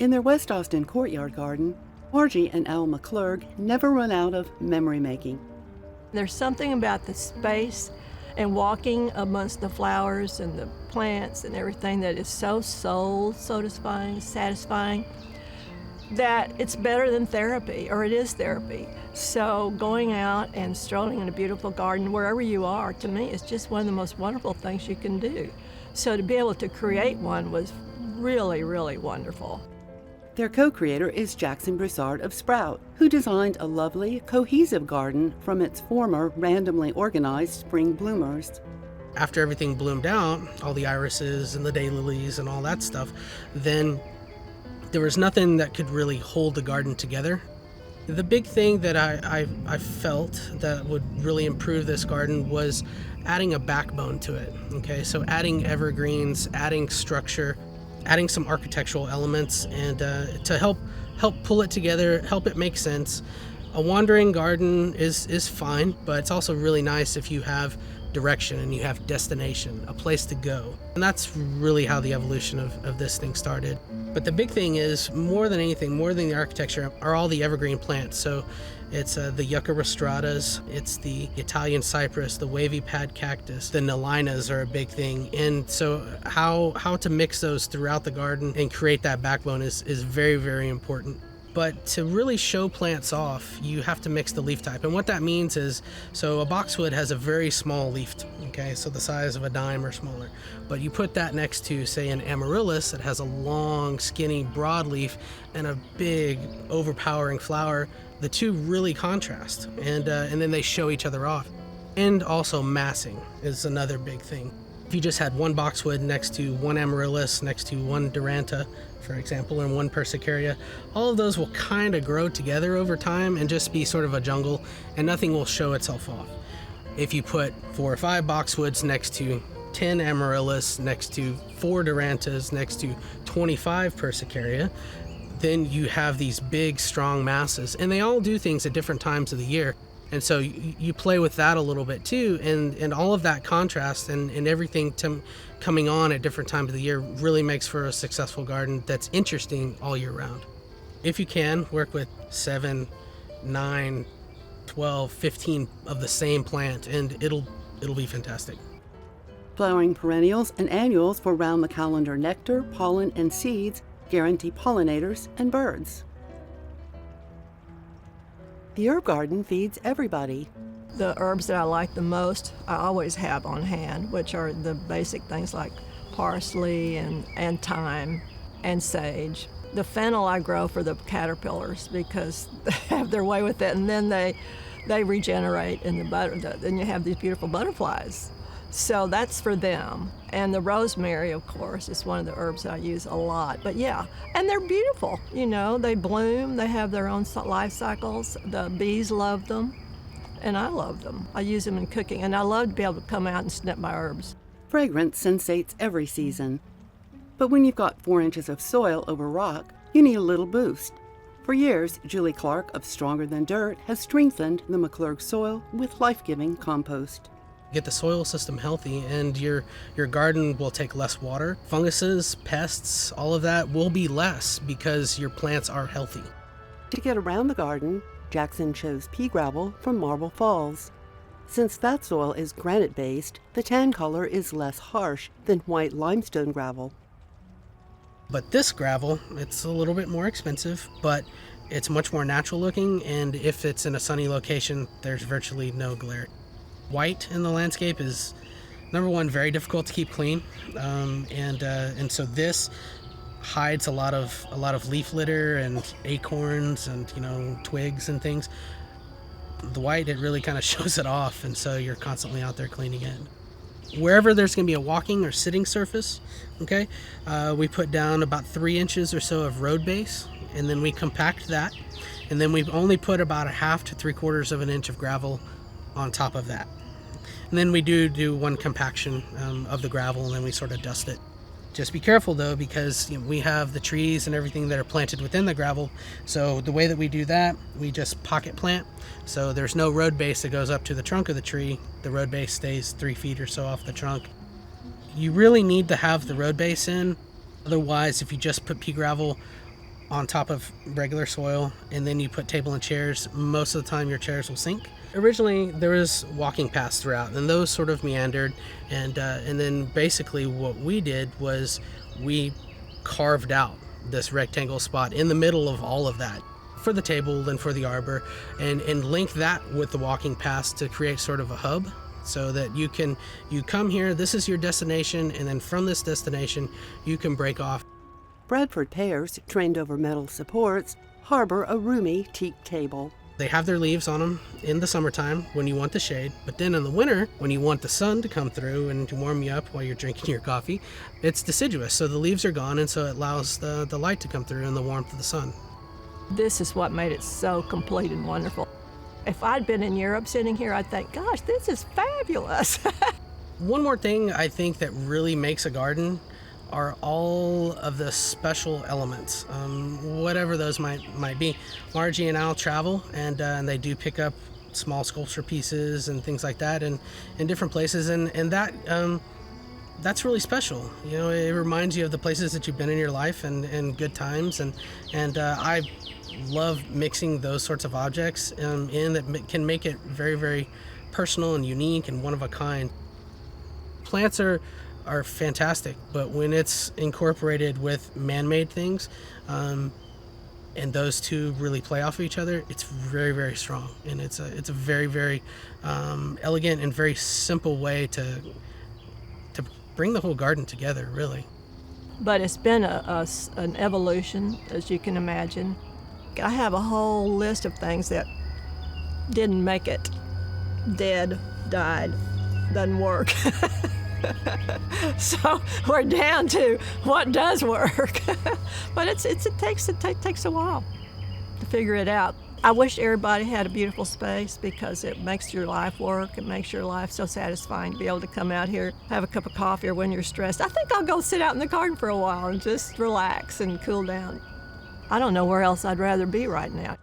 In their West Austin courtyard garden, Margie and Al McClurg never run out of memory making. There's something about the space and walking amongst the flowers and the plants and everything that is so soul satisfying, that it's better than therapy, or it is therapy. So going out and strolling in a beautiful garden, wherever you are, to me, is just one of the most wonderful things you can do. So to be able to create one was really, really wonderful. Their co-creator is Jackson Broussard of Sprout, who designed a lovely, cohesive garden from its former randomly organized spring bloomers. After everything bloomed out, all the irises and the daylilies and all that stuff, then there was nothing that could really hold the garden together. The big thing that I felt that would really improve this garden was adding a backbone to it. Okay, so adding evergreens, adding structure, adding some architectural elements, and to help pull it together, help it make sense. A wandering garden is fine, but it's also really nice if you have direction and you have destination, a place to go. And that's really how the evolution of this thing started. But the big thing is, more than anything, more than the architecture, are all the evergreen plants. So it's the Yucca rostratas, it's the Italian cypress, the wavy pad cactus, the Nalinas are a big thing. And so how to mix those throughout the garden and create that backbone is very, very important. But to really show plants off, you have to mix the leaf type. And what that means is, so a boxwood has a very small leaf, okay, so the size of a dime or smaller. But you put that next to, say, an amaryllis that has a long, skinny, broad leaf and a big, overpowering flower, the two really contrast, and then they show each other off. And also massing is another big thing. If you just had one boxwood next to one amaryllis, next to one Duranta, for example, and one Persicaria, all of those will kind of grow together over time and just be sort of a jungle, and nothing will show itself off. If you put 4 or 5 boxwoods next to 10 amaryllis, next to 4 Durantas, next to 25 Persicaria, then you have these big, strong masses, and they all do things at different times of the year. And so you play with that a little bit too, and all of that contrast and everything coming on at different times of the year really makes for a successful garden that's interesting all year round. If you can, work with 7, 9, 12, 15 of the same plant, and it'll be fantastic. Flowering perennials and annuals for round-the-calendar nectar, pollen, and seeds guarantee pollinators and birds. The herb garden feeds everybody. The herbs that I like the most, I always have on hand, which are the basic things like parsley and thyme and sage. The fennel I grow for the caterpillars because they have their way with it, and then they regenerate in then you have these beautiful butterflies. So that's for them. And the rosemary, of course, is one of the herbs that I use a lot. But yeah, and they're beautiful. You know, they bloom, they have their own life cycles. The bees love them, and I love them. I use them in cooking, and I love to be able to come out and snip my herbs. Fragrance sensates every season. But when you've got 4 inches of soil over rock, you need a little boost. For years, Julie Clark of Stronger Than Dirt has strengthened the McClurg soil with life-giving compost. Get the soil system healthy, and your garden will take less water. Funguses, pests, all of that will be less because your plants are healthy. To get around the garden, Jackson chose pea gravel from Marble Falls. Since that soil is granite-based, the tan color is less harsh than white limestone gravel. But this gravel, it's a little bit more expensive, but it's much more natural looking, and if it's in a sunny location, there's virtually no glare. White in the landscape is, number one, very difficult to keep clean, and so this hides a lot of leaf litter and acorns and twigs and things. The white, it really kind of shows it off, and so you're constantly out there cleaning it. Wherever there's going to be a walking or sitting surface, okay, we put down about 3 inches or so of road base, and then we compact that, and then we only put about 1/2 to 3/4 of an inch of gravel on top of that. And then we do one compaction of the gravel, and then we sort of dust it. Just be careful though, because we have the trees and everything that are planted within the gravel. So the way that we do that, we just pocket plant. So there's no road base that goes up to the trunk of the tree. The road base stays 3 feet or so off the trunk. You really need to have the road base in. Otherwise, if you just put pea gravel on top of regular soil, and then you put table and chairs, most of the time your chairs will sink. Originally, there was walking paths throughout, and those sort of meandered, and then basically what we did was we carved out this rectangle spot in the middle of all of that for the table and for the arbor, and link that with the walking paths to create sort of a hub, so that you come here, this is your destination, and then from this destination you can break off. Bradford pears, trained over metal supports, harbor a roomy teak table. They have their leaves on them in the summertime when you want the shade, but then in the winter, when you want the sun to come through and to warm you up while you're drinking your coffee, it's deciduous, so the leaves are gone, and so it allows the light to come through and the warmth of the sun. This is what made it so complete and wonderful. If I'd been in Europe sitting here, I'd think, gosh, this is fabulous. One more thing I think that really makes a garden are all of the special elements, whatever those might be. Margie and Al travel, and they do pick up small sculpture pieces and things like that in different places, and that that's really special. You know, it reminds you of the places that you've been in your life and good times, and I love mixing those sorts of objects in that can make it very, very personal and unique and one of a kind. Plants are fantastic, but when it's incorporated with man-made things, and those two really play off of each other, it's very, very strong, and it's a very, very elegant and very simple way to bring the whole garden together, really. But it's been an evolution, as you can imagine. I have a whole list of things that didn't make it. Dead, died, doesn't work. So we're down to what does work. But it takes a while to figure it out. I wish everybody had a beautiful space, because it makes your life work. It makes your life so satisfying to be able to come out here, have a cup of coffee, or when you're stressed. I think I'll go sit out in the garden for a while and just relax and cool down. I don't know where else I'd rather be right now.